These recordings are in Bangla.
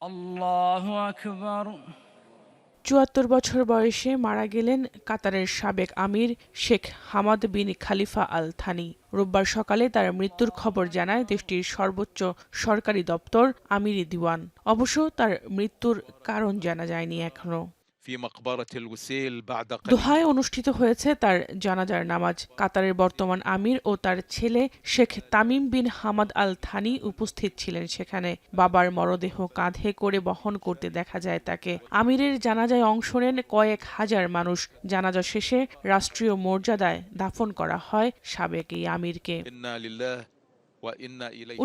আল্লাহু আকবার। ৭৪ বছর বয়সে মারা গেলেন কাতারের সাবেক আমির শেখ হামাদ বিন খালিফা আল থানি। রোববার সকালে তার মৃত্যুর খবর জানায় দেশটির সর্বোচ্চ সরকারি দপ্তর আমিরি দিওয়ান। অবশ্য তার মৃত্যুর কারণ জানা যায়নি এখনো। দোহায় অনুষ্ঠিত হয়েছে তার জানাজার নামাজ। কাতারের বর্তমান আমির ও তার ছেলে Sheikh Tamim bin Hamad Al Thani উপস্থিত ছিলেন সেখানে। বাবার মরদেহ কাঁধে করে বহন করতে দেখা যায় তাকে। আমিরের জানাজায় অংশ নেন কয়েক হাজার মানুষ। জানাজা শেষে রাষ্ট্রীয় মর্যাদায় দাফন করা হয় সাবেক এই আমিরকে।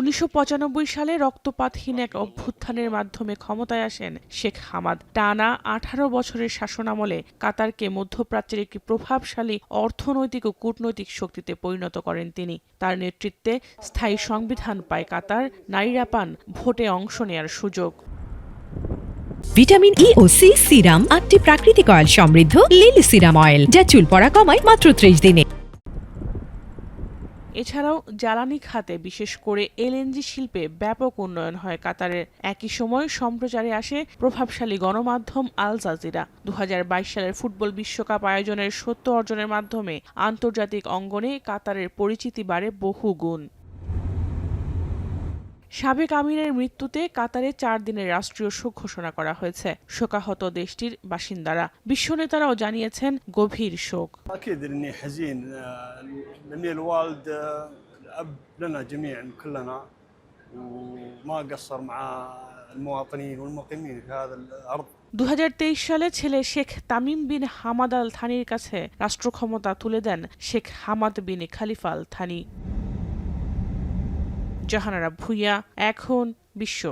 ১৯৯৫ সালে রক্তপাতহীন এক অভ্যুত্থানের মাধ্যমে ক্ষমতায় আসেন শেখ হামাদ। টানা ১৮ বছরের শাসনামলে কাতারকে মধ্যপ্রাচ্যের একটি প্রভাবশালী অর্থনৈতিক ও কূটনৈতিক শক্তিতে পরিণত করেন তিনি। তার নেতৃত্বে স্থায়ী সংবিধান পায় কাতার, নারীরা পান ভোটে অংশ নেয়ার সুযোগ। ভিটামিন ই ও সি সিরাম ৮টি প্রাকৃতিক অয়েল সমৃদ্ধ লিলি সিরাম অয়েল, যা চুল পড়া কমায় মাত্র ৩০ দিনে। এছাড়াও জ্বালানি খাতে বিশেষ করে এলএনজি শিল্পে ব্যাপক উন্নয়ন হয় কাতারের। একই সময় সম্প্রচারে আসে প্রভাবশালী গণমাধ্যম আল জাজিরা। ২০২২ সালের ফুটবল বিশ্বকাপ আয়োজনের সত্য অর্জনের মাধ্যমে আন্তর্জাতিক অঙ্গনে কাতারের পরিচিতি বাড়ে বহুগুণ। সাবেক আমিরের মৃত্যুতে কাতারে ৪ দিনের রাষ্ট্রীয় শোক ঘোষণা করা হয়েছে। শোকাহত দেশটির বাসিন্দারা। বিশ্ব নেতারাও জানিয়েছেন গভীর শোক। أكيد إني حزين لأني الوالد أب لنا جميعا كلنا وما قصر مع المواطنين والمقيمين في هذا الأرض। ২০২৩ সালে ছেলে Sheikh Tamim bin Hamad Al থানির কাছে রাষ্ট্র ক্ষমতা তুলে দেন শেখ হামাদ বিন খালিফা আল থানি। জাহানারা ভুঁইয়া, এখন বিশ্ব।